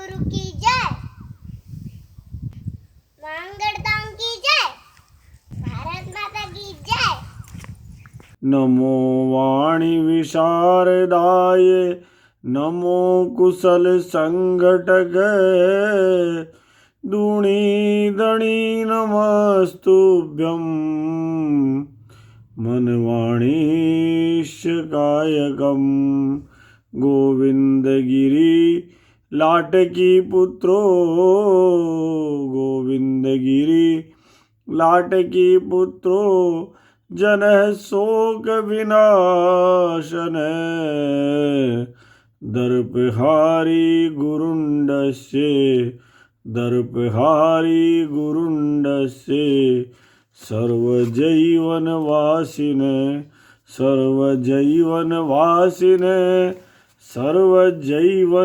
गुरु की जय, मंगलधाम की जय, भारत माता की जय। नमो वाणी विशारदाय, नमो कुशल संघटक, दूणी दणी नमस्तुभ्यं, मनवाणीशकायकं। गोविंद गिरी लाटकी पुत्रो, गोविंद गिरी लाटकी पुत्रो, जन शोक विनाशन, दर्पहारी गुरुंडस्य, दर्पहारी गुरुंडस्य, सर्वजैवनवासिने, सर्वजैवनवासिने, सर्वजैवनवासिने,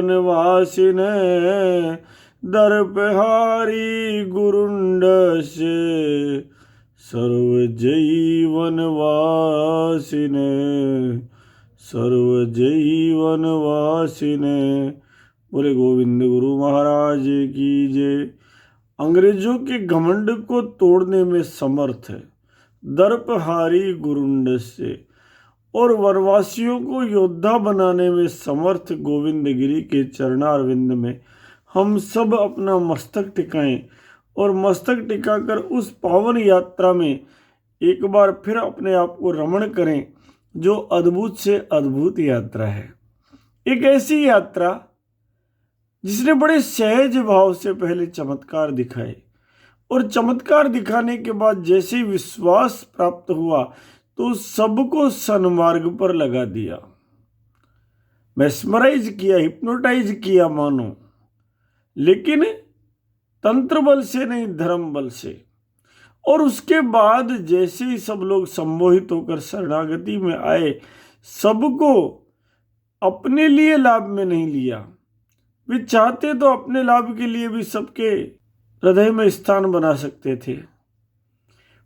दर्पहारी गुरुंडस्य, सर्वजैवनवासिने, सर्वजैवनवासिने। बोले गोविंद गुरु महाराज की जय। अंग्रेजों के घमंड को तोड़ने में समर्थ है, दर्पहारी गुरुंड से, और वनवासियों को योद्धा बनाने में समर्थ गोविंद गिरी के चरणारविंद में हम सब अपना मस्तक टिकाएं और मस्तक टिकाकर उस पावन यात्रा में एक बार फिर अपने आप को रमण करें, जो अद्भुत से अद्भुत यात्रा है। एक ऐसी यात्रा जिसने बड़े सहज भाव से पहले चमत्कार दिखाए, और चमत्कार दिखाने के बाद जैसे ही विश्वास प्राप्त हुआ तो सबको सन्मार्ग पर लगा दिया, मेस्मराइज किया, हिप्नोटाइज किया मानो, लेकिन तंत्र बल से नहीं, धर्म बल से। और उसके बाद जैसे ही सब लोग सम्मोहित होकर शरणागति में आए, सबको अपने लिए लाभ में नहीं लिया। वे चाहते तो अपने लाभ के लिए भी सबके हृदय में स्थान बना सकते थे,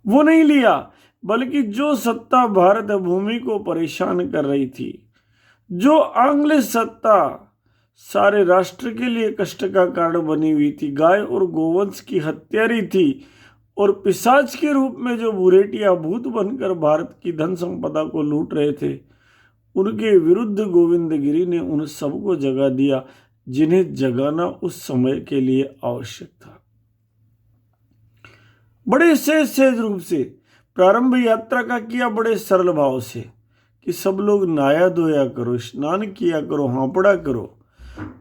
वो नहीं लिया, बल्कि जो सत्ता भारत भूमि को परेशान कर रही थी, जो आंग्ल सत्ता सारे राष्ट्र के लिए कष्ट का कारण बनी हुई थी, गाय और गोवंश की हत्यारी थी, और पिशाच के रूप में जो बुरेटिया भूत बनकर भारत की धन संपदा को लूट रहे थे, उनके विरुद्ध गोविंद गिरी ने उन सबको जगा दिया जिन्हें जगाना उस समय के लिए आवश्यक था। बड़े सहज रूप से प्रारंभ यात्रा का किया, बड़े सरल भाव से कि सब लोग नहाया धोया करो, स्नान किया करो, हांपड़ा करो।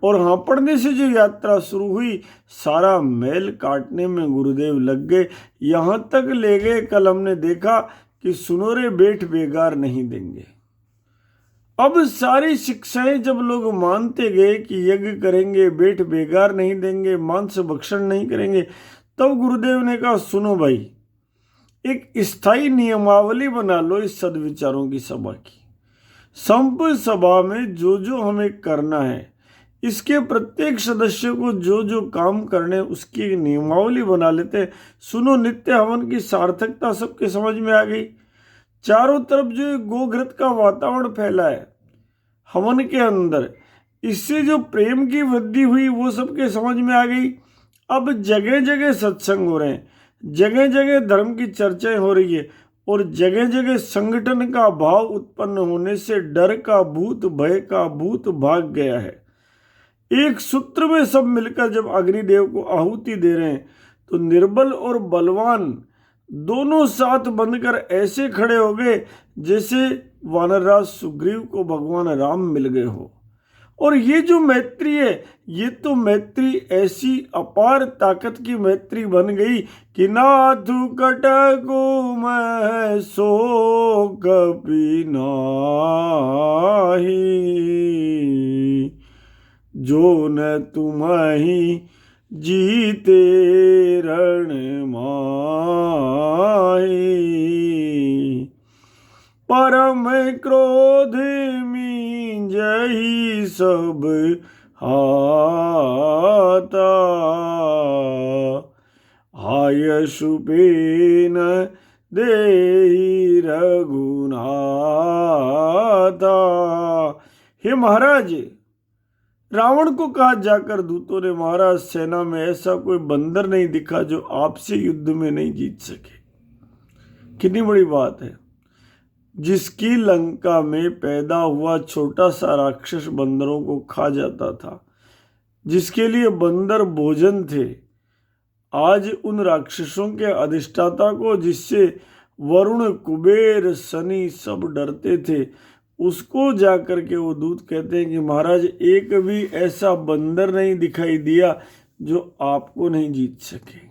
और हांपड़ने से जो यात्रा शुरू हुई, सारा मैल काटने में गुरुदेव लग गए। यहां तक ले गए, कल हमने देखा कि सुनो रे बेट बेगार नहीं देंगे। अब सारी शिक्षाएं जब लोग मानते गए कि यज्ञ करेंगे, बेट बेगार नहीं देंगे, मांस भक्षण नहीं करेंगे, तब गुरुदेव ने कहा सुनो भाई, एक स्थायी नियमावली बना लो इस सदविचारों की सभा की। संप सभा में जो जो हमें करना है, इसके प्रत्येक सदस्य को जो जो काम करने उसकी एक नियमावली बना लेते हैं। सुनो, नित्य हवन की सार्थकता सबके समझ में आ गई। चारों तरफ जो गोघृत का वातावरण फैला है हवन के अंदर, इससे जो प्रेम की वृद्धि हुई वो सबके समझ में आ गई। अब जगह जगह सत्संग हो रहे हैं, जगह जगह धर्म की चर्चाएं हो रही है, और जगह जगह संगठन का भाव उत्पन्न होने से डर का भूत, भय का भूत भाग गया है। एक सूत्र में सब मिलकर जब अग्निदेव को आहुति दे रहे हैं, तो निर्बल और बलवान दोनों साथ बनकर ऐसे खड़े हो गए जैसे वानरराज सुग्रीव को भगवान राम मिल गए हो। और ये जो मैत्री है, ये तो मैत्री ऐसी अपार ताकत की मैत्री बन गई कि नाथु कटको मैं सो कपि नाहि, जो न तुम्हि जीते रण माहि, परम क्रोध मींजहि सब हाता, आयशु पेन देहि रघुनाथा। हे महाराज, रावण को कहा जाकर दूतों ने, महाराज सेना में ऐसा कोई बंदर नहीं दिखा जो आपसे युद्ध में नहीं जीत सके। कितनी बड़ी बात है। जिसकी लंका में पैदा हुआ छोटा सा राक्षस बंदरों को खा जाता था, जिसके लिए बंदर भोजन थे, आज उन राक्षसों के अधिष्ठाता को, जिससे वरुण कुबेर शनि सब डरते थे, उसको जाकर के वो दूत कहते हैं कि महाराज एक भी ऐसा बंदर नहीं दिखाई दिया जो आपको नहीं जीत सके।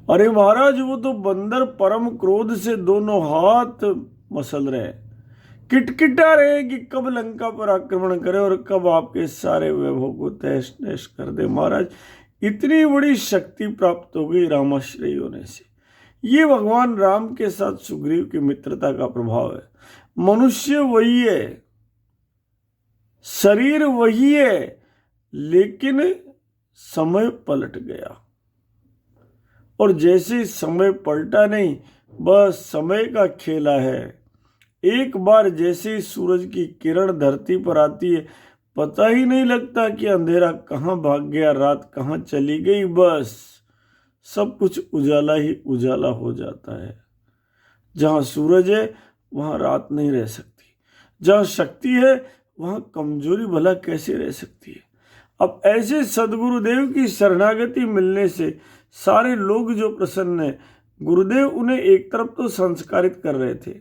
अरे महाराज वो तो बंदर परम क्रोध से दोनों हाथ मसल रहे, किटकिटा रहे कि कब लंका पर आक्रमण करे और कब आपके सारे वैभव को तहस नहस कर दे। महाराज इतनी बड़ी शक्ति प्राप्त हो गई रामाश्रय होने से। ये भगवान राम के साथ सुग्रीव की मित्रता का प्रभाव है। मनुष्य वही है, शरीर वही है, लेकिन समय पलट गया। और जैसे समय पलटा नहीं, बस समय का खेला है। एक बार जैसे ही सूरज की किरण धरती पर आती है, पता ही नहीं लगता कि अंधेरा कहाँ भाग गया, रात कहाँ चली गई, बस सब कुछ उजाला ही उजाला हो जाता है। जहाँ सूरज है वहाँ रात नहीं रह सकती, जहाँ शक्ति है वहाँ कमजोरी भला कैसे रह सकती है। अब ऐसे सदगुरुदेव की शरणागति मिलने से सारे लोग जो प्रसन्न हैं, गुरुदेव उन्हें एक तरफ तो संस्कारित कर रहे थे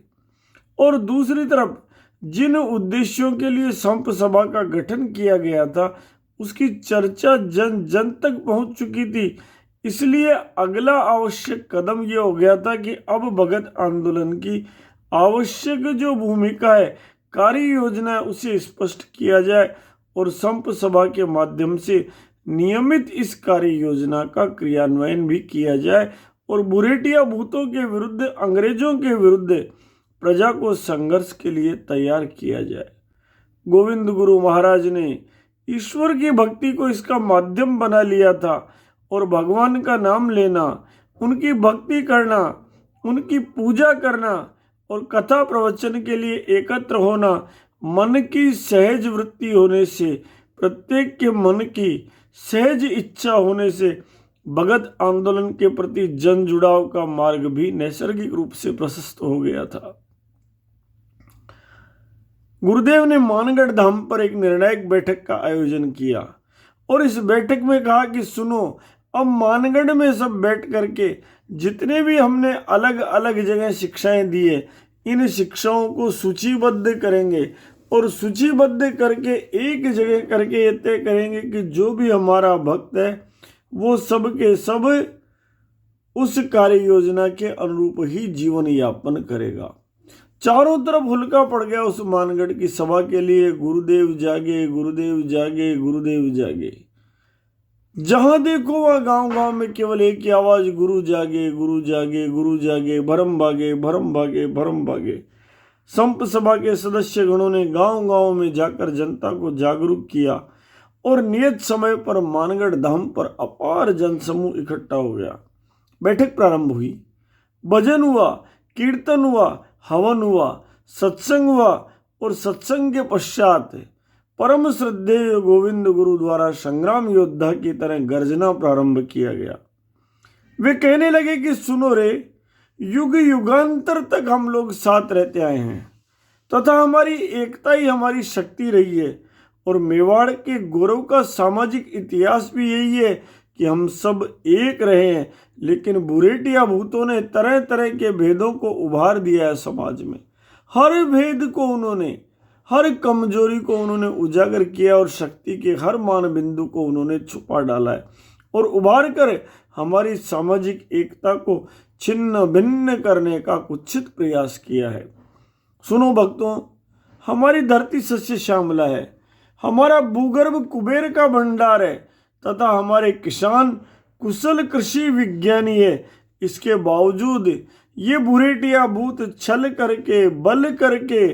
और दूसरी तरफ जिन उद्देश्यों के लिए संप सभा का गठन किया गया था उसकी चर्चा जन जन तक पहुंच चुकी थी। इसलिए अगला आवश्यक कदम यह हो गया था कि अब भगत आंदोलन की आवश्यक जो भूमिका है, कार्य योजना है, उसे स्पष्ट किया जाए और संप सभा के माध्यम से नियमित इस कार्य योजना का क्रियान्वयन भी किया जाए और बुरेटिया भूतों के विरुद्ध, अंग्रेजों के विरुद्ध प्रजा को संघर्ष के लिए तैयार किया जाए। गोविंद गुरु महाराज ने ईश्वर की भक्ति को इसका माध्यम बना लिया था और भगवान का नाम लेना, उनकी भक्ति करना, उनकी पूजा करना और कथा प्रवचन के लिए एकत्र होना मन की सहज वृत्ति होने से, प्रत्येक के मन की सहज इच्छा होने से भगत आंदोलन के प्रति जन जुड़ाव का मार्ग भी नैसर्गिक रूप से प्रशस्त हो गया था। गुरुदेव ने मानगढ़ धाम पर एक निर्णायक बैठक का आयोजन किया और इस बैठक में कहा कि सुनो, अब मानगढ़ में सब बैठ करके जितने भी हमने अलग अलग जगह शिक्षाएं दी है, इन शिक्षाओं को सूचीबद्ध करेंगे और सूचीबद्ध करके एक जगह करके ये तय करेंगे कि जो भी हमारा भक्त है वो सब के सब उस कार्य योजना के अनुरूप ही जीवन यापन करेगा। चारों तरफ हुलका पड़ गया उस मानगढ़ की सभा के लिए, गुरुदेव जागे, गुरुदेव जागे, गुरुदेव जागे। जहां देखो वहां गांव गांव में केवल एक ही आवाज, गुरु जागे, गुरु जागे, गुरु जागे, भरम भागे, भरम भागे, भरम भागे। संप सभा के सदस्य गणों ने गांव गांव में जाकर जनता को जागरूक किया और नियत समय पर मानगढ़ धाम पर अपार जनसमूह इकट्ठा हो गया। बैठक प्रारंभ हुई, भजन हुआ, कीर्तन हुआ, हवन हुआ, सत्संग हुआ और सत्संग के पश्चात परम श्रद्धेय गोविंद गुरु द्वारा संग्राम योद्धा की तरह गर्जना प्रारंभ किया गया। वे कहने लगे कि सुनो रे, युग युगांतर तक हम लोग साथ रहते आए हैं तथा हमारी एकता ही हमारी शक्ति रही है और मेवाड़ के गौरव का सामाजिक इतिहास भी यही है कि हम सब एक रहे हैं। लेकिन बुरेटिया भूतों ने तरह तरह के भेदों को उभार दिया है समाज में। हर भेद को उन्होंने, हर कमजोरी को उन्होंने उजागर किया और शक्ति के हर मान बिंदु को उन्होंने छुपा डाला है और उभार कर हमारी सामाजिक एकता को छिन्न भिन्न करने का कुत्सित प्रयास किया है। सुनो भक्तों, हमारी धरती सस्य श्यामला है, हमारा भूगर्भ कुबेर का भंडार है तथा हमारे किसान कुशल कृषि विज्ञानी है। इसके बावजूद ये बुरेटिया भूत छल करके, बल करके,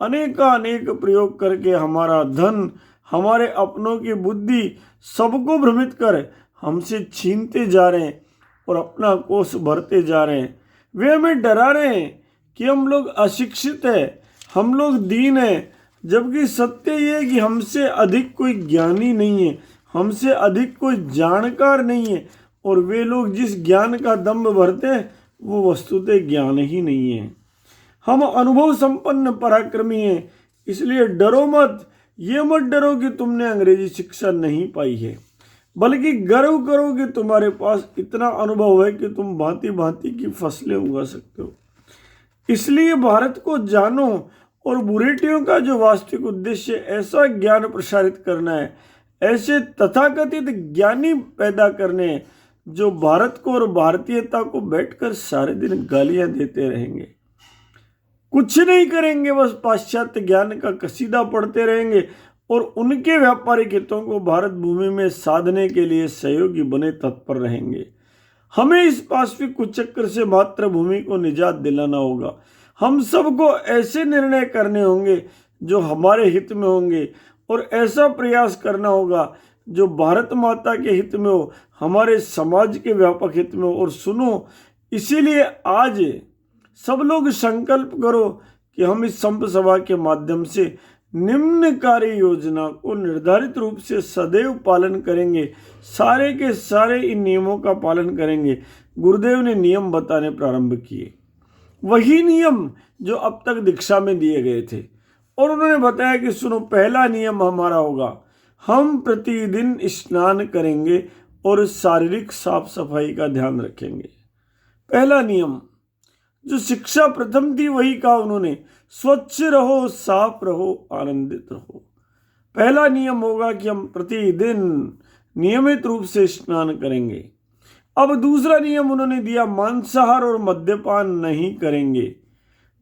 अनेकानेक प्रयोग करके हमारा धन, हमारे अपनों की बुद्धि सबको भ्रमित कर हमसे छीनते जा रहे हैं और अपना कोष भरते जा रहे हैं। वे हमें डरा रहे हैं कि हम लोग अशिक्षित हैं, हम लोग दीन हैं, जबकि सत्य ये है कि हमसे अधिक कोई ज्ञानी नहीं है, हमसे अधिक कोई जानकार नहीं है, और वे लोग जिस ज्ञान का दंभ भरते हैं वो वस्तुतः ज्ञान ही नहीं है। हम अनुभव संपन्न पराक्रमी हैं, इसलिए डरो मत। ये मत डरो कि तुमने अंग्रेजी शिक्षा नहीं पाई है, बल्कि गर्व करो कि तुम्हारे पास इतना अनुभव है कि तुम भांति भांति की फसलें उगा सकते हो। इसलिए भारत को जानो, और बुरेटियों का जो वास्तविक उद्देश्य ऐसा ज्ञान प्रसारित करना है, ऐसे तथाकथित ज्ञानी पैदा करने हैं जो भारत को और भारतीयता को बैठकर सारे दिन गालियां देते रहेंगे, कुछ नहीं करेंगे, बस पाश्चात्य ज्ञान का कसीदा पढ़ते रहेंगे और उनके व्यापारिक हितों को भारत भूमि में साधने के लिए सहयोगी बने तत्पर रहेंगे। हमें इस पाश्विक कुचक्र से मातृभूमि को निजात दिलाना होगा। हम सबको ऐसे निर्णय करने होंगे जो हमारे हित में होंगे, और ऐसा प्रयास करना होगा जो भारत माता के हित में हो, हमारे समाज के व्यापक हित में हो। और सुनो, इसीलिए आज सब लोग संकल्प करो कि हम इस संप सभा के माध्यम से निम्न कार्य योजना को निर्धारित रूप से सदैव पालन करेंगे। सारे के सारे इन नियमों का पालन करेंगे। गुरुदेव ने नियम बताने प्रारंभ किए, वही नियम जो अब तक दीक्षा में दिए गए थे, और उन्होंने बताया कि सुनो, पहला नियम हमारा होगा, हम प्रतिदिन स्नान करेंगे और शारीरिक साफ सफाई का ध्यान रखेंगे। पहला नियम, जो शिक्षा प्रथम थी वही कहा उन्होंने, स्वच्छ रहो, साफ रहो, आनंदित रहो। पहला नियम होगा कि हम प्रतिदिन नियमित रूप से स्नान करेंगे। अब दूसरा नियम उन्होंने दिया, मांसाहार और मद्यपान नहीं करेंगे,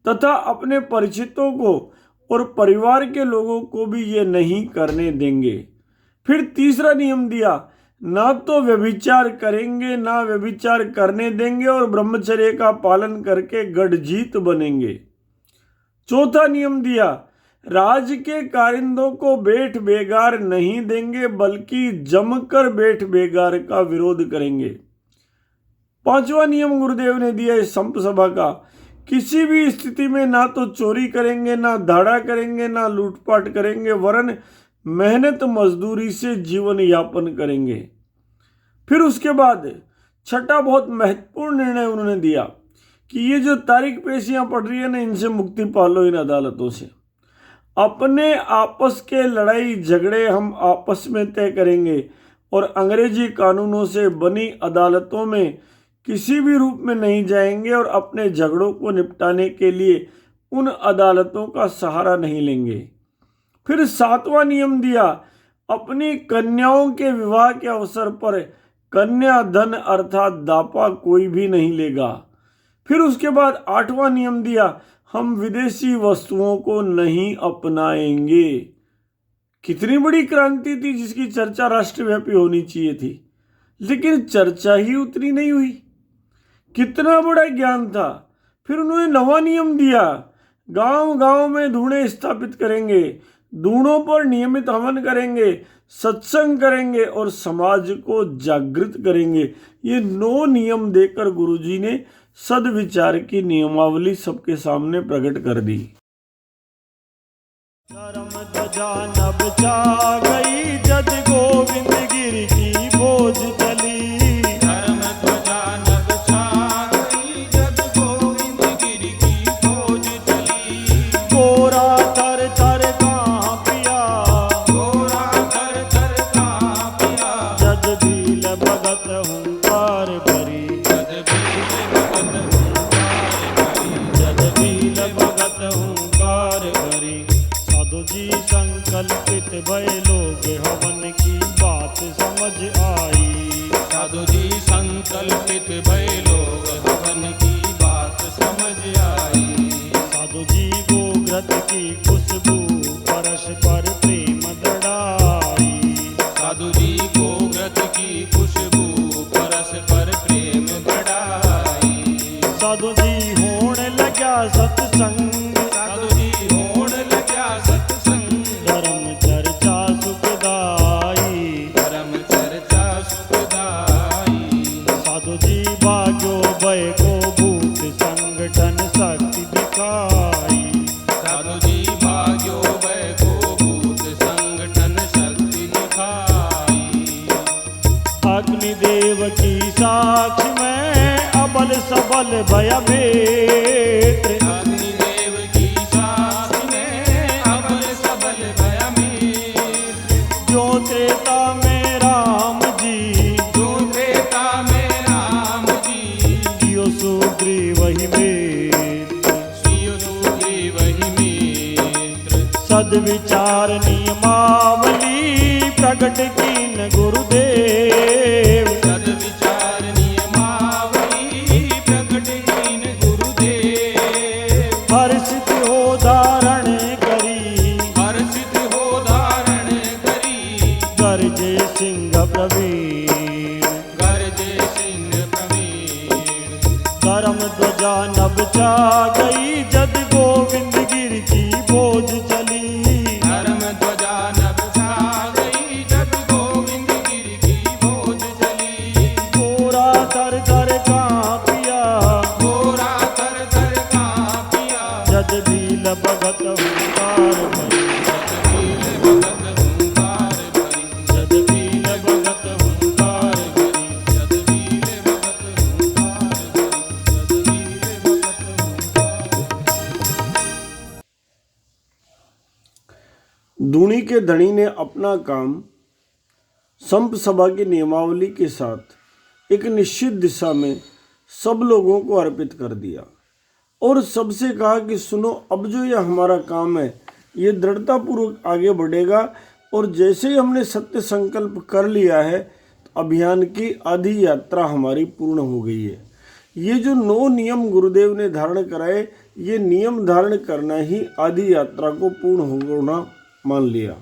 तथा अपने परिचितों को और परिवार के लोगों को भी ये नहीं करने देंगे। फिर तीसरा नियम दिया, ना तो व्यभिचार करेंगे ना व्यभिचार करने देंगे, और ब्रह्मचर्य का पालन करके गढ़जीत बनेंगे। चौथा नियम दिया, राज के कारिंदों को बेट बेगार नहीं देंगे, बल्कि जमकर बेट बेगार का विरोध करेंगे। पांचवा नियम गुरुदेव ने दिया इस संप सभा का, किसी भी स्थिति में ना तो चोरी करेंगे, ना धाड़ा करेंगे, ना लूटपाट करेंगे, वरन मेहनत मजदूरी से जीवन यापन करेंगे। फिर उसके बाद छठा बहुत महत्वपूर्ण निर्णय उन्होंने दिया कि ये जो तारीख पेशियां पड़ रही है ना, इनसे मुक्ति पालो, इन अदालतों से। अपने आपस के लड़ाई झगड़े हम आपस में तय करेंगे, और अंग्रेजी कानूनों से बनी अदालतों में किसी भी रूप में नहीं जाएंगे, और अपने झगड़ों को निपटाने के लिए उन अदालतों का सहारा नहीं लेंगे। फिर सातवां नियम दिया, अपनी कन्याओं के विवाह के अवसर पर कन्या धन अर्थात दापा कोई भी नहीं लेगा। फिर उसके बाद आठवां नियम दिया, हम विदेशी वस्तुओं को नहीं अपनाएंगे। कितनी बड़ी क्रांति थी जिसकी चर्चा राष्ट्रव्यापी होनी चाहिए थी, लेकिन चर्चा ही उतनी नहीं हुई। कितना बड़ा ज्ञान था। फिर उन्होंने नवा नियम दिया, गांव गांव में धूणे स्थापित करेंगे, धूणों पर नियमित हवन करेंगे, सत्संग करेंगे और समाज को जागृत करेंगे। ये 9 नियम देकर गुरुजी ने सद्विचार की नियमावली सबके सामने प्रकट कर दी। धर्म ध्वजा नभ छा गई, जद गोविंद गिर की बोझ चली। धर्म ध्वजा नभ छा गई, जद गोविंद गिर की बोझ चली। गोरा थर थर कांपिया, गोरा थर थर कांपिया। जद भील भगत हुंकार भरी, जद भील भगत हुंकार भरी। जद भील भगत हुंकार भरी। साधु जी संकल्पित भय लोग हवन की बात समझ आई। साधु जी संकल्पित भय लोग हवन की बात समझ आई। साधु जी गोघृत की खुशबू परस्पर प्रेम दृढ़ाई। साधु जी गोव्रत की खुशबू परस्पर प्रेम बढ़ाई। साधु जी होने लगा सत्संग, साधु जी होण लग्या सत्संग। धर्म चर्चा सुखदाई। धर्म चर्चा सुखदाई। साधु जी भाग्यो भय को भूत संगठन शक्ति दिखाई। साधु जी भाग्यो भय साक्ष में अबल सबल भय मित्र। अग्निदेव की साक्ष में अबल सबल भय मित्र। जो त्रेता में राम जी, जो त्रेता में राम जी, जियो सुग्रीव ही मित्र। सियो सुग्रीव ही मित्र। सद्विचार नियमावली प्रकट कीन गुरुदेव। सद्विचार नियमावली प्रकट कीन गुरुदेव। हर्षित हो धारण करी, हर्षित हो धारण करी। गर्जे सिंह प्रवीण। गरजे सिंह प्रवीण। करम ध्वजा नभ चा गई, जद गोविंद गिर की बोझ चली। धर्म ध्वजा नभ छा गई, जब गोविंद गिर की बोझ चली। गोरा थर थर कांपिया, घोरा थर थर कांपिया। जद भील भगत हुंकार भई। जगबील भगत हुंकार भरी। जद भील भगत हुंकार भई। जगबील भगत हुंकार भरी। जगबील भगत हुंकार। दूणी के धनी ने अपना काम संप सभा की नियमावली के साथ एक निश्चित दिशा में सब लोगों को अर्पित कर दिया और सबसे कहा कि सुनो, अब जो यह हमारा काम है ये दृढ़तापूर्वक आगे बढ़ेगा और जैसे ही हमने सत्य संकल्प कर लिया है तो अभियान की आधी यात्रा हमारी पूर्ण हो गई है। ये जो 9 नियम गुरुदेव ने धारण कराए, ये नियम धारण करना ही आधी यात्रा को पूर्ण होना मान लिया।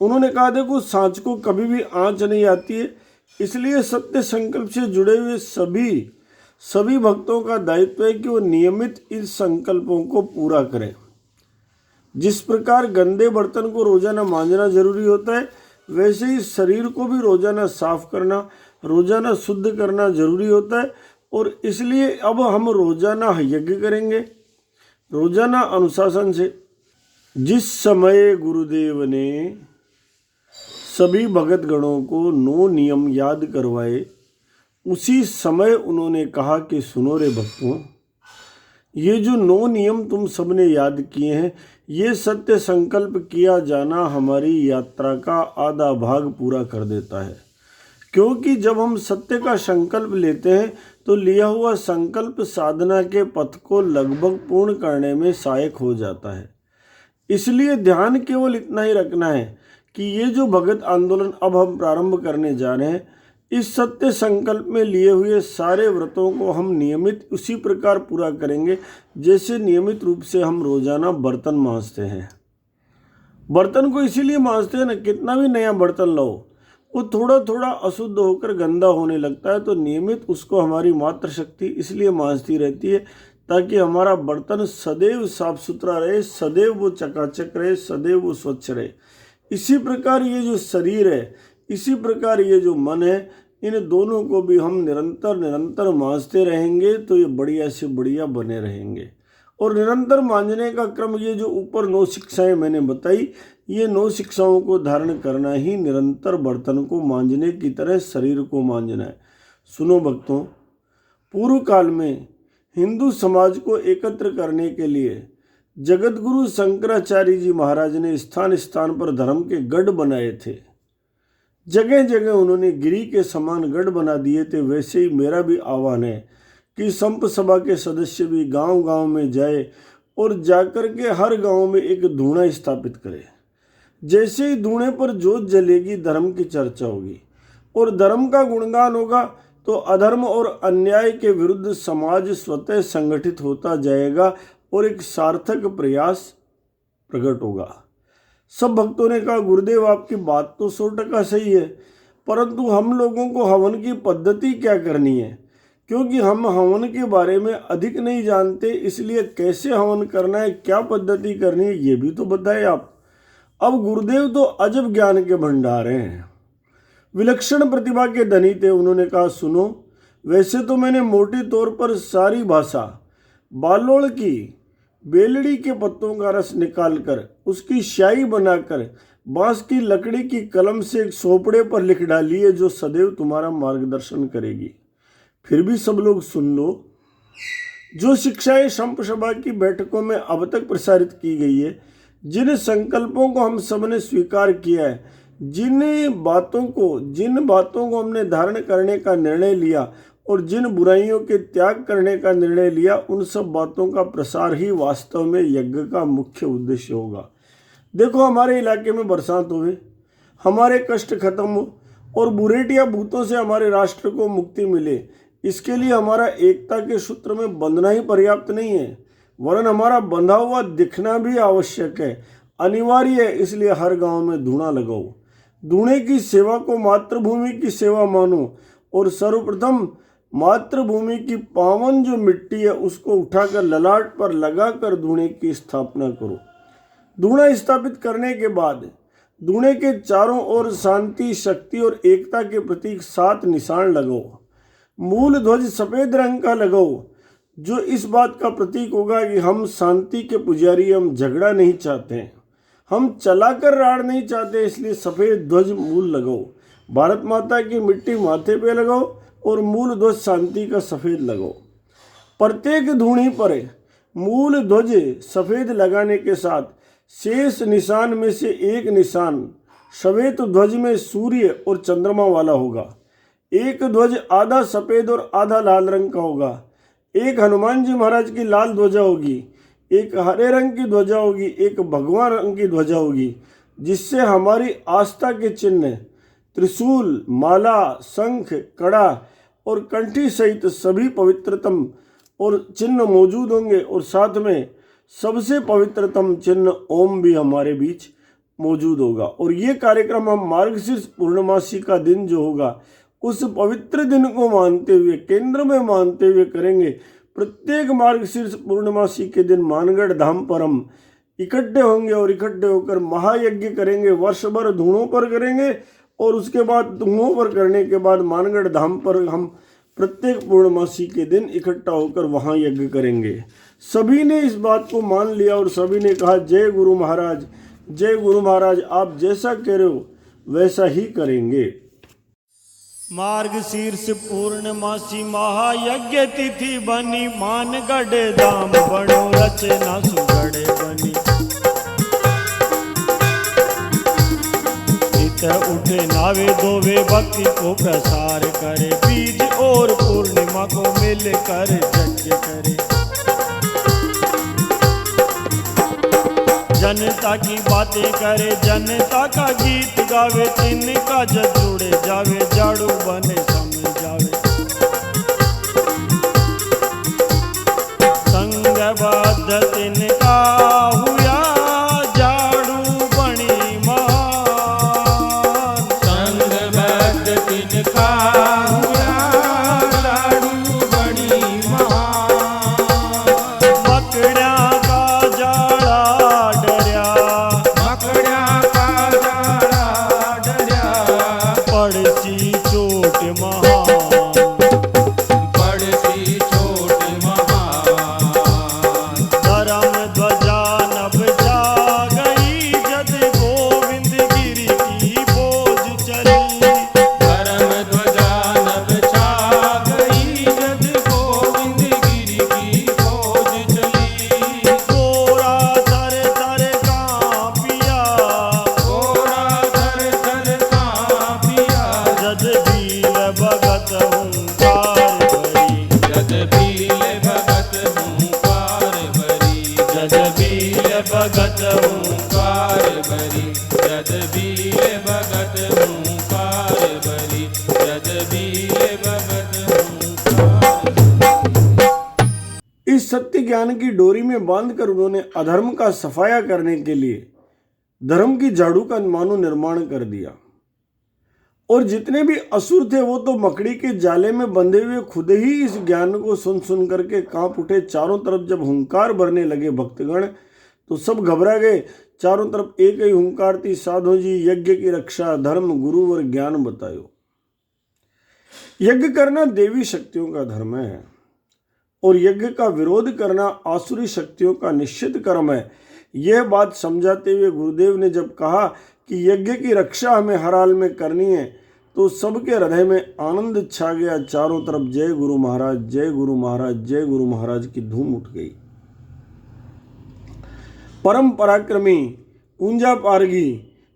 उन्होंने कहा देखो, सांच को कभी भी आंच नहीं आती है, इसलिए सत्य संकल्प से जुड़े हुए सभी भक्तों का दायित्व है कि वो नियमित इन संकल्पों को पूरा करें। जिस प्रकार गंदे बर्तन को रोजाना मांजना जरूरी होता है, वैसे ही शरीर को भी रोजाना साफ करना, रोजाना शुद्ध करना जरूरी होता है। और इसलिए अब हम रोजाना यज्ञ करेंगे, रोजाना अनुशासन से। जिस समय गुरुदेव ने सभी भगत गणों को 9 नियम याद करवाए, उसी समय उन्होंने कहा कि सुनो रे भक्तों, ये जो 9 नियम तुम सबने याद किए हैं, ये सत्य संकल्प किया जाना हमारी यात्रा का आधा भाग पूरा कर देता है। क्योंकि जब हम सत्य का संकल्प लेते हैं तो लिया हुआ संकल्प साधना के पथ को लगभग पूर्ण करने में सहायक हो जाता है। इसलिए ध्यान केवल इतना ही रखना है कि ये जो भगत आंदोलन अब हम प्रारंभ करने जा रहे हैं, इस सत्य संकल्प में लिए हुए सारे व्रतों को हम नियमित उसी प्रकार पूरा करेंगे जैसे नियमित रूप से हम रोजाना बर्तन मांजते हैं। बर्तन को इसीलिए मांजते हैं ना, कितना भी नया बर्तन लो वो थोड़ा थोड़ा अशुद्ध होकर गंदा होने लगता है, तो नियमित उसको हमारी मातृशक्ति इसलिए मांजती रहती है ताकि हमारा बर्तन सदैव साफ सुथरा रहे, सदैव वो चकाचक रहे, सदैव वो स्वच्छ रहे। इसी प्रकार ये जो शरीर है, इसी प्रकार ये जो मन है, इन दोनों को भी हम निरंतर मांजते रहेंगे तो ये बढ़िया से बढ़िया बने रहेंगे। और निरंतर मांजने का क्रम, ये जो ऊपर 9 शिक्षाएं मैंने बताई, ये 9 शिक्षाओं को धारण करना ही निरंतर बर्तन को मांजने की तरह शरीर को मांजना है। सुनो भक्तों, पूर्व काल में हिंदू समाज को एकत्र करने के लिए जगत गुरु शंकराचार्य जी महाराज ने स्थान स्थान पर धर्म के गढ़ बनाए थे। जगह जगह उन्होंने गिरी के समान गढ़ बना दिए थे। वैसे ही मेरा भी आह्वान है कि संप सभा के सदस्य भी गांव गांव में जाए और जाकर के हर गांव में एक धूणा स्थापित करे। जैसे ही धूणे पर जोत जलेगी, धर्म की चर्चा होगी और धर्म का गुणगान होगा तो अधर्म और अन्याय के विरुद्ध समाज स्वतः संगठित होता जाएगा और एक सार्थक प्रयास प्रकट होगा। सब भक्तों ने कहा गुरुदेव आपकी बात तो 100% सही है, परंतु हम लोगों को हवन की पद्धति क्या करनी है, क्योंकि हम हवन के बारे में अधिक नहीं जानते, इसलिए कैसे हवन करना है, क्या पद्धति करनी है, ये भी तो बताएं आप। अब गुरुदेव तो अजब ज्ञान के भंडार हैं, विलक्षण प्रतिभा के धनी थे। उन्होंने कहा सुनो, वैसे तो मैंने मोटे तौर पर सारी भाषा बालोड़ की बेलड़ी के पत्तों का रस निकालकर उसकी स्याही बनाकर बांस की लकड़ी की कलम से एक सोपड़े पर लिख डाली है जो सदैव तुम्हारा मार्गदर्शन करेगी। फिर भी सब लोग सुन लो। जो शिक्षाएं संप सभा की बैठकों में अब तक प्रसारित की गई है, जिन संकल्पों को हम सब ने स्वीकार किया है, जिन बातों को हमने धारण करने का निर्णय लिया और जिन बुराइयों के त्याग करने का निर्णय लिया, उन सब बातों का प्रसार ही वास्तव में यज्ञ का मुख्य उद्देश्य होगा। देखो, हमारे इलाके में बरसात होवे, हमारे कष्ट खत्म हो और बुरेटिया भूतों से हमारे राष्ट्र को मुक्ति मिले, इसके लिए हमारा एकता के सूत्र में बंधना ही पर्याप्त नहीं है, वरन हमारा बंधा हुआ दिखना भी आवश्यक है, अनिवार्य है। इसलिए हर गांव में धूणा लगाओ। धूणे की सेवा को मातृभूमि की सेवा मानो और सर्वप्रथम मातृभूमि की पावन जो मिट्टी है उसको उठाकर ललाट पर लगाकर धूणे की स्थापना करो। धूणा स्थापित करने के बाद धूणे के चारों ओर शांति, शक्ति और एकता के प्रतीक 7 निशान लगाओ। मूल ध्वज सफेद रंग का लगाओ, जो इस बात का प्रतीक होगा कि हम शांति के पुजारी, हम झगड़ा नहीं चाहते हैं, हम चलाकर राड़ नहीं चाहते, इसलिए सफेद ध्वज मूल लगाओ। भारत माता की मिट्टी माथे पे लगाओ और मूल ध्वज शांति का सफेद लगाओ। प्रत्येक धूणी पर मूल ध्वज सफेद लगाने के साथ शेष निशान में से एक निशान श्वेत ध्वज में सूर्य और चंद्रमा वाला होगा। एक ध्वज आधा सफेद और आधा लाल रंग का होगा। एक हनुमान जी महाराज की लाल ध्वजा होगी, एक हरे रंग की ध्वजा होगी, एक भगवा रंग की ध्वजा होगी, जिससे हमारी आस्था के चिन्ह त्रिशूल, माला, शंख, कड़ा और कंठी सहित सभी पवित्रतम और चिन्ह मौजूद होंगे। और साथ में सबसे पवित्रतम चिन्ह ओम भी हमारे बीच मौजूद होगा। और ये कार्यक्रम हम मार्गशीर्ष पूर्णमासी का दिन जो होगा उस पवित्र दिन को मानते हुए, केंद्र में मानते हुए करेंगे। प्रत्येक मार्गशीर्ष पूर्णमासी के दिन मानगढ़ धाम पर हम इकट्ठे होंगे और इकट्ठे होकर महायज्ञ करेंगे। वर्ष भर धूणों पर करेंगे और उसके बाद धूणों पर करने के बाद मानगढ़ धाम पर हम प्रत्येक पूर्णमासी के दिन इकट्ठा होकर वहाँ यज्ञ करेंगे। सभी ने इस बात को मान लिया और सभी ने कहा, जय गुरु महाराज, जय गुरु महाराज, आप जैसा कह रहे हो वैसा ही करेंगे। मार्गशीर्ष पूर्णमासी महायज्ञ तिथि बनी, मानगढ़ धाम बड़ो रचना सुगढ़ बनी। नित उठे नावे धोवे, भक्ति को प्रसार करे, बीज और पूर्णिमा को मिल कर यज्ञ करे। जनता की बातें करे, जनता का गीत गावे, तिनका जग जुड़े जावे, झाड़ू बने सम जावे। संगबद्ध तिनका हुआ, झाड़ू बनी महान। संगबद्ध तिनका हुआ, झाड़ू बनी महान। मकड़िया का जाड़ा डरिया, मकड़िया का जाड़ा डरिया। पड़सी चोट महान, पड़सी चोट महान। धर्म ध्वजा नभ जा गई, जद गोविंद गिरी की फौज चली। धर्म ध्वजा नभ छा गई, जद गोविंद गिरी की फौज चली। गोरा थर थर कांपिया, गोरा थर थर कांपिया। जद भील भगत हुंकार भरी, जद भील भगत हुंकार भरी। जद भील भगत हुंकार भरी। जद भील भगत हुंकार भरी। जद भील भगत हुंकार। इस सत्य ज्ञान की डोरी में बांधकर उन्होंने अधर्म का सफाया करने के लिए धर्म की झाड़ू का मानो निर्माण कर दिया। और जितने भी असुर थे वो तो मकड़ी के जाले में बंधे हुए खुद ही इस ज्ञान को सुन सुन करके कांप उठे। चारों तरफ जब हुंकार भरने लगे भक्तगण तो सब घबरा गए। चारों तरफ एक ही हुंकार थी, साधु जी यज्ञ की रक्षा, धर्म गुरुवर ज्ञान बतायो। यज्ञ करना देवी शक्तियों का धर्म है और यज्ञ का विरोध करना आसुरी शक्तियों का निश्चित कर्म है। यह बात समझाते हुए गुरुदेव ने जब कहा कि यज्ञ की रक्षा हमें हर हाल में करनी है, तो सबके हृदय में आनंद छा गया। चारों तरफ जय गुरु महाराज, जय गुरु महाराज, जय गुरु महाराज की धूम उठ गई। परम पराक्रमी पूंजा पारगी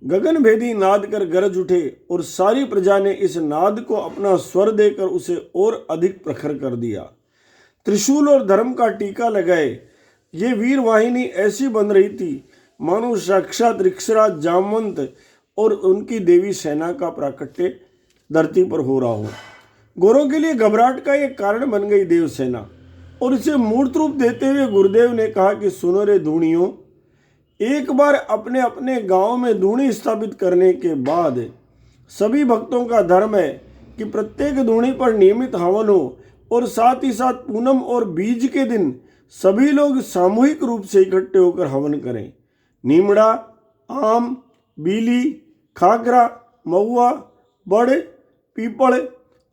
गगन भेदी नाद कर गरज उठे और सारी प्रजा ने इस नाद को अपना स्वर देकर उसे और अधिक प्रखर कर दिया। त्रिशूल और धर्म का टीका लगाए ये वीर वाहिनी ऐसी बन रही थी मानो साक्षात ऋक्षराज जामवंत और उनकी देवी सेना का प्राकट्य धरती पर हो रहा हो। गोरों के लिए घबराहट का एक कारण बन गई देव सेना और इसे मूर्त रूप देते हुए गुरुदेव ने कहा कि सुनो रे धूणियों, एक बार अपने अपने गांव में धूणी स्थापित करने के बाद सभी भक्तों का धर्म है कि प्रत्येक धूणी पर नियमित हवन हो और साथ ही साथ पूनम और बीज के दिन सभी लोग सामूहिक रूप से इकट्ठे होकर हवन करें। नीमड़ा, आम, बीली, खाकरा, महुआ, बड़, पीपल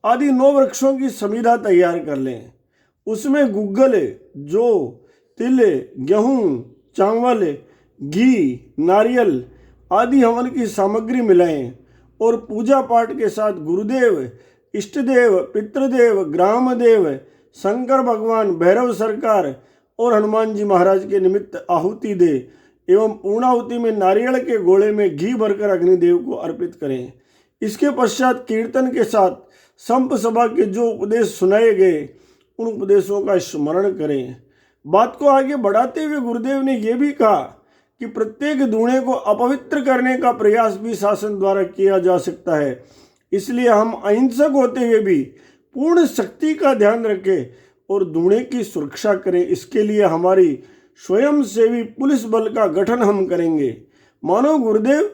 आदि 9 वृक्षों की समिधा तैयार कर लें। उसमें गुग्गल, जौ, तिल, गेहूँ, चावल, घी, नारियल आदि हवन की सामग्री मिलाएं और पूजा पाठ के साथ गुरुदेव, इष्टदेव, पितृदेव, ग्रामदेव, शंकर भगवान, भैरव सरकार और हनुमान जी महाराज के निमित्त आहुति दे एवं पूर्णाहुति में नारियल के गोले में घी भरकर अग्निदेव को अर्पित करें। इसके पश्चात कीर्तन के साथ संप सभा के जो उपदेश सुनाए गए उन उपदेशों का स्मरण करें। बात को आगे बढ़ाते हुए गुरुदेव ने यह भी कहा कि प्रत्येक धूणे को अपवित्र करने का प्रयास भी शासन द्वारा किया जा सकता है, इसलिए हम अहिंसक होते हुए भी पूर्ण शक्ति का ध्यान रखें और धूणे की सुरक्षा करें। इसके लिए हमारी स्वयंसेवी पुलिस बल का गठन हम करेंगे। मानो गुरुदेव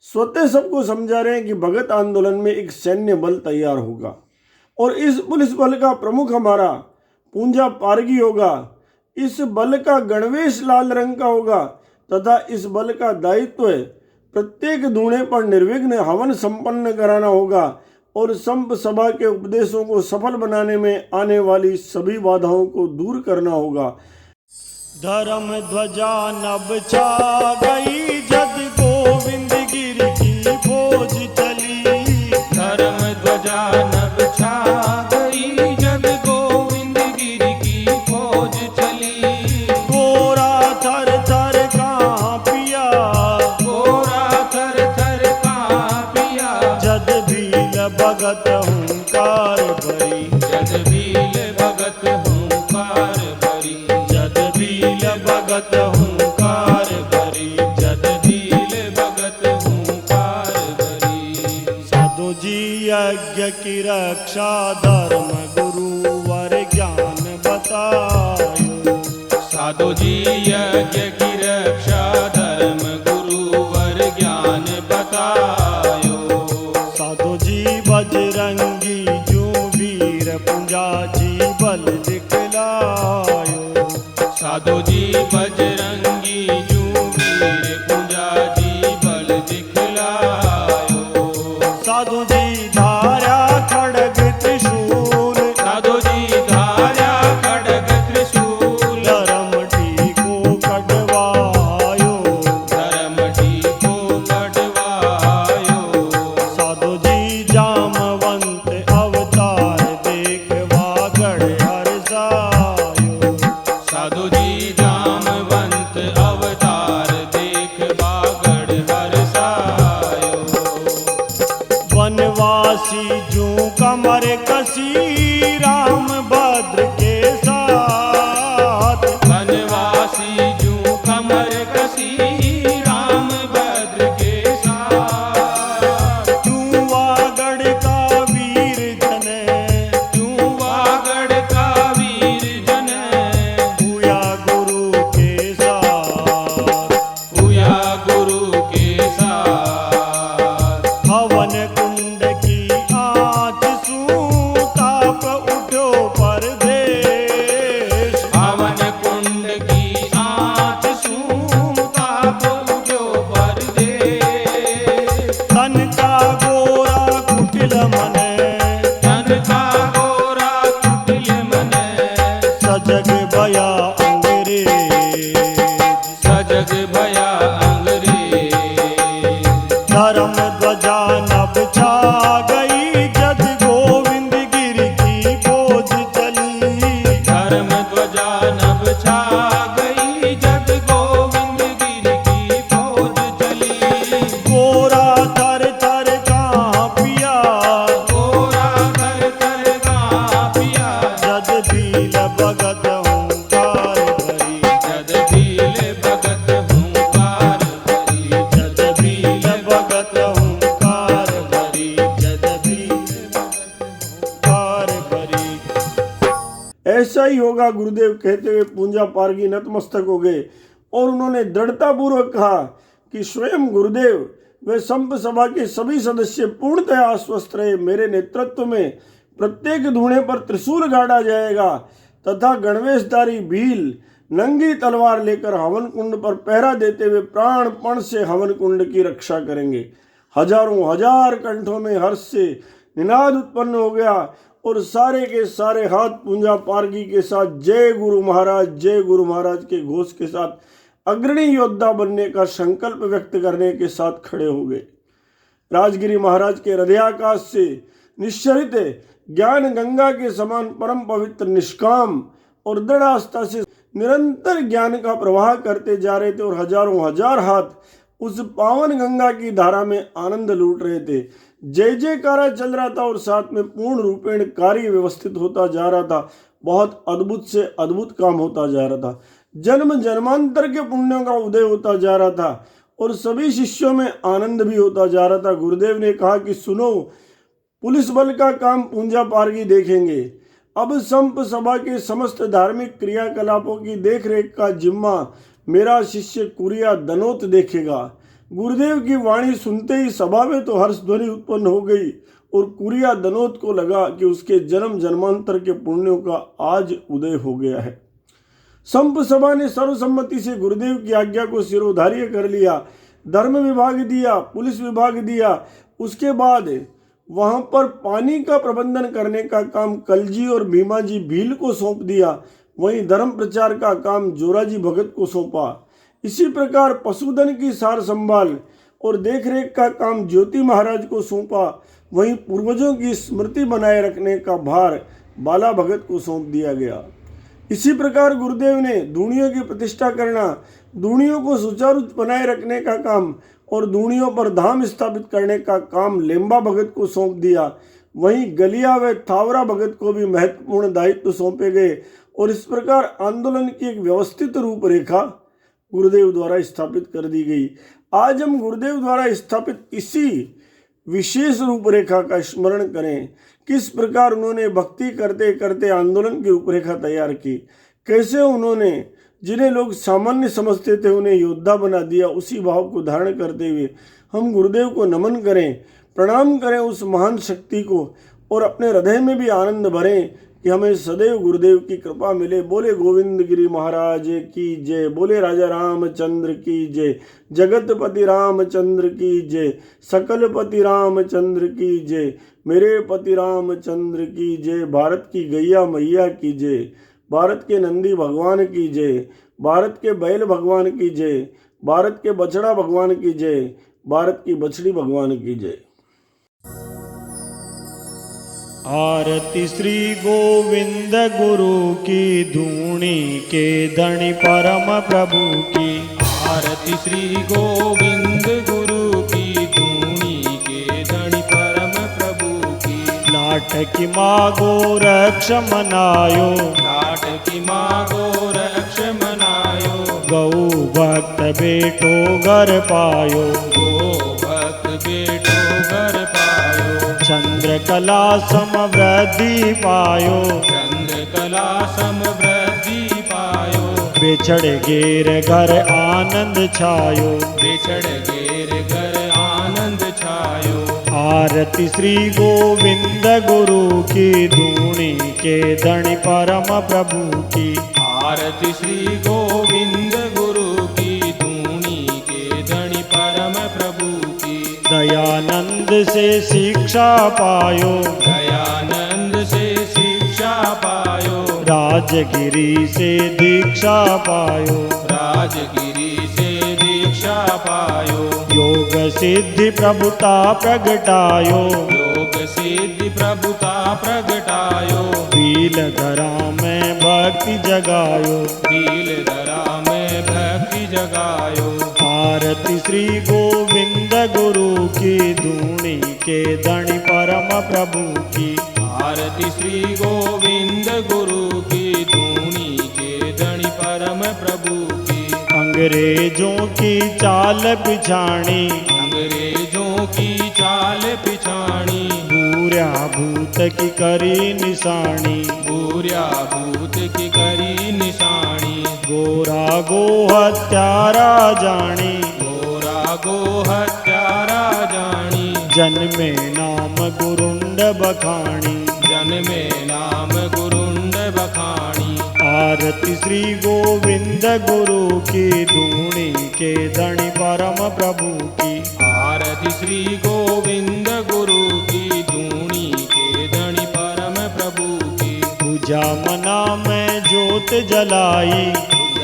स्वतः सबको समझा रहे हैं कि भगत आंदोलन में एक सैन्य बल तैयार होगा और इस पुलिस बल का प्रमुख हमारा पूंजा पारगी होगा। इस बल का गणवेश लाल रंग का होगा तथा इस बल का दायित्व प्रत्येक धूणे पर निर्विघ्न हवन संपन्न कराना होगा और संप सभा के उपदेशों को सफल बनाने में आने वाली सभी बाधाओं को दूर करना होगा। धर्म ध्वजा नभ छा गई जद गोविंद गिर की फौज चली। धर्म ध्वजा नभ छा गई जब गोविंद गिर की फौज चली। गोरा थर थर कांपिया, गोरा थर थर कांपिया, जद भील भगत हुंकार भरी। जद भील भगत हुंकार भरी। जद भील भगत हुंकार भरी। जद भील भगत हुंकार भरी। साधु जी यज्ञ की रक्षा धर्म गुरुवर ज्ञान बतायो। साधु जी यज्ञ की रक्षा धर्म गुरुवर ज्ञान बतायो। साधु जी बजरंगी जो वीर पुंजा जी बल दिखलायो। साधु जी बजरंगी जू वीर पुंजा जी बल दिखलायो। साधु जी धारा खड़ग त्रिशूल। साधु जी धारा खड़ग त्रिशूल। धर्म टीको कटवायो। धर्म टीको कटवायो। साधु जी जामवंत अवतार देखवा गढ़ हरसायो। साधु जी जामवंत होगा। गुरुदेव कहते हुए पूंजा पारगी नतमस्तक हो गए और उन्होंने दृढ़तापूर्वक कहा कि स्वयं गुरुदेव वे संप सभा के सभी सदस्य पूर्णतः आश्वस्त रहे। मेरे नेतृत्व में प्रत्येक धूणे पर त्रिशूल गाड़ा जाएगा तथा गणवेशधारी भील नंगी तलवार लेकर हवन कुंड पर पहरा देते हुए प्राणपण से हवन कुंड की रक्षा करेंगे। हजारों हजार कंठों में हर्ष से निनाद उत्पन्न हो गया और सारे के सारे हाथ पूंजा पारगी के साथ जय गुरु महाराज के घोष के साथ अग्रणी योद्धा बनने का संकल्प व्यक्त करने के साथ खड़े हो गए। राजगिरी महाराज के हृदयाकाश से निश्चरित ज्ञान गंगा के समान परम पवित्र निष्काम और दृढ़ आस्था से निरंतर ज्ञान का प्रवाह करते जा रहे थे और हजारों हजार हाथ उस पावन गंगा की धारा में आनंद लूट रहे थे। जय जयकारा चल रहा था और साथ में पूर्ण रूपेण कार्य व्यवस्थित होता जा रहा था। बहुत अद्भुत से अद्भुत काम होता जा रहा था। जन्म जन्मांतर के पुण्यों का उदय होता जा रहा था और सभी शिष्यों में आनंद भी होता जा रहा था। गुरुदेव ने कहा कि सुनो, पुलिस बल का काम पूंजा पारगी देखेंगे। अब संप सभा के समस्त धार्मिक क्रियाकलापों की देखरेख का जिम्मा मेरा शिष्य कुरिया दनोत देखेगा। गुरुदेव की वाणी सुनते ही सभा में तो हर्ष ध्वनि उत्पन्न हो गई और कुरिया दनोत को लगा कि उसके जन्म जन्मांतर के पुण्यों का आज उदय हो गया है। संप सभा ने सर्वसम्मति से गुरुदेव की आज्ञा को सिरोधार्य कर लिया। धर्म विभाग दिया, पुलिस विभाग दिया। उसके बाद वहां पर पानी का प्रबंधन करने का काम कलजी और भीमाजी भील को सौंप दिया। वहीं धर्म प्रचार का काम जोराजी भगत को सौंपा। इसी प्रकार पशुधन की सार संभाल और देखरेख का काम ज्योति महाराज को सौंपा। वहीं पूर्वजों की स्मृति बनाए रखने का भार बाला भगत को सौंप दिया गया। इसी प्रकार गुरुदेव ने दूणियों की प्रतिष्ठा करना, दूणियों को सुचारू बनाए रखने का काम और दूणियों पर धाम स्थापित करने का काम लेम्बा भगत को सौंप दिया। वहीं गलिया व थावरा भगत को भी महत्वपूर्ण दायित्व सौंपे गए और इस प्रकार आंदोलन की एक व्यवस्थित रूपरेखा गुरुदेव द्वारा स्थापित कर दी गई। आज हम गुरुदेव द्वारा स्थापित इसी विशेष रूपरेखा का स्मरण करें। किस प्रकार उन्होंने भक्ति करते करते आंदोलन की रूपरेखा तैयार की, कैसे उन्होंने जिन्हें लोग सामान्य समझते थे उन्हें योद्धा बना दिया। उसी भाव को धारण करते हुए हम गुरुदेव को नमन करें, प्रणाम करें उस महान शक्ति को और अपने हृदय में भी आनंद भरें कि हमें सदैव गुरुदेव की कृपा मिले। बोले गोविंद गिरी महाराज की जय, बोले राजा रामचंद्र की जय, जगतपति रामचंद्र की जय, सकलपति रामचंद्र की जय, मेरे पति रामचंद्र की जय, भारत की गैया मैया की जय, भारत के नंदी भगवान की जय, भारत के बैल भगवान की जय, भारत के बछड़ा भगवान की जय, भारत की बछड़ी भगवान की जय। आरती श्री गोविंद गुरु की, धूणी के धनी परम प्रभु की। आरती श्री गोविंद गुरु की, धूणी के धनी परम प्रभु की। लाट की मागो रक्ष मनायो, लाट की मागो रक्ष मनायो। गौ भक्त बेटो घर पायो, गो भक्त बेटो घर पायो। चंद्रकला समवृद्धि पायो, चंद्रकला समवृद्धि पायो। बिछड़ गेर घर आनंद छायो, बिछड़ गेर घर आनंद छायो। आरती श्री गोविंद गुरु की, धूणी के धनी परम प्रभु की। आरती श्री गोविंद गुरु की, धूणी के धनी परम प्रभु की। दयानंद से शिक्षा पायो, दयानंद से शिक्षा पायो। राजगिरी से दीक्षा पायो, राजगिरी से दीक्षा पायो। योग सिद्धि प्रभुता प्रगटायो, योग सिद्धि प्रभुता प्रगटायो। पील धरा में भक्ति जगायो, पील धरा में भक्ति जगायो। आरती श्री गोविंद गुरु की, धूणी के धनी परम प्रभु की। आरती श्री गोविंद गुरु की, धूणी के धनी परम प्रभु की। अंग्रेजों की चाल पिछाणी, अंग्रेजों की चाल पिछाणी। पूरे बुर्या भूत की करी निशानी, बुर्या भूत की करी निशानी, गोरा गो हत्यारा जानी, गोरा गो हत्यारा जानी, जन्मे नाम गुरुंड बखानी, जन्मे नाम गुरुंड बखानी, आरती श्री गोविंद गुरु की धूनी के धनी परम प्रभु की, आरती श्री गोविंद गुरु की धूनी के धनी परम प्रभु की, पूजा मना में जोत जलाई,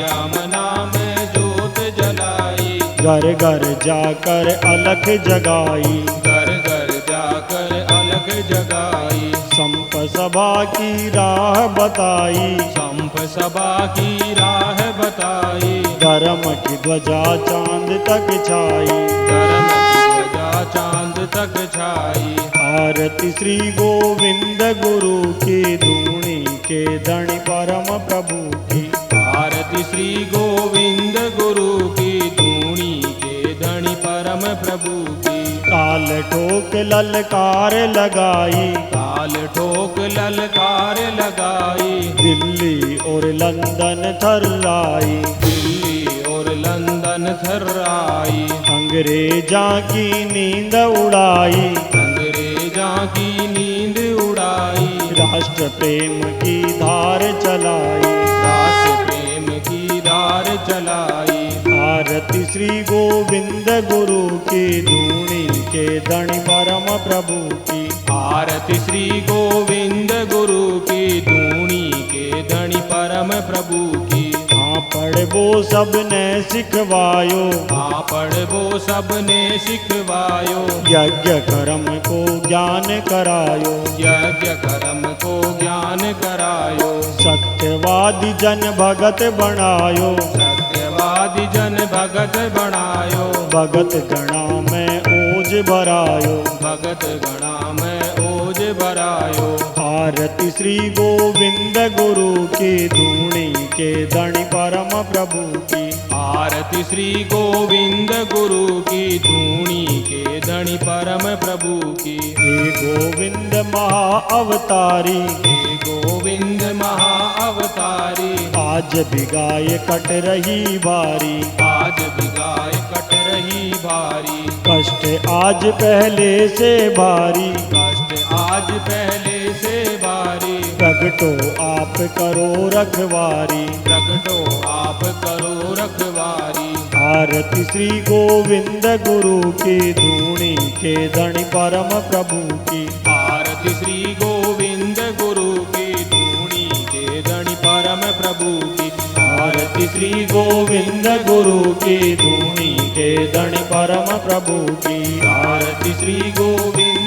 यमना में जोत जलाई, घर घर जाकर अलख जगाई, घर घर जाकर अलग जगाई, संप सभा की राह बताई, संप सभा की राह बताई, धर्म की ध्वजा चांद तक छाई, धर्म की ध्वजा चांद तक छाई, आरती श्री गोविंद गुरु की धूनी के धनी परम प्रभु की, आरती श्री गोविंद गुरु की धूनी के धनी परम प्रभु की, काल ठोक ललकार लगाई, ताल ठोक ललकार लगाई, दिल्ली और लंदन थर्राई, दिल्ली और लंदन थर्राई, अंग्रेजा की नींद उड़ाई, अंग्रेजा की नींद उड़ाई, राष्ट्र प्रेम की धार चलाई, राष्ट्र प्रेम की धार चलाई, आरती श्री गोविंद गुरु की धूनी के धनी परम प्रभु की, आरती श्री गोविंद गुरु की धूनी के धनी परम प्रभु की, हाँ पढ़ वो सबने सिखवायो, आपड़ वो सबने सिखवायो, यज्ञ कर्म को ज्ञान करायो, यज्ञ कर्म को ज्ञान करायो, सत्यवादी जन भगत बनायो, सत्यवादी जन भगत बनायो, भगत गणा में ओज भरायो, भगत गणा में ओज भरायो, आरती श्री गोविंद गुरु की धूनी के धनी परम प्रभु की, आरती श्री गोविंद गुरु की धूनी के धनी परम प्रभु की, हे गोविंद महा अवतारी, हे गोविंद महा अवतारी, आज भी गाय कट रही बारी, आज बिगाय कट रही भारी, कष्ट आज पहले से भारी, कष्ट आज पहले से भारी, प्रगटो आप करो रखवारी, प्रगटो आप करो रखवारी, आरती श्री गोविंद गुरु की धूनी के धनी परम प्रभु की, आरती श्री गोविंद गुरु की धूनी के धनी परम प्रभु की, आरती श्री गोविंद गुरु की धूनी के धनी परम प्रभु की, आरती श्री गोविंद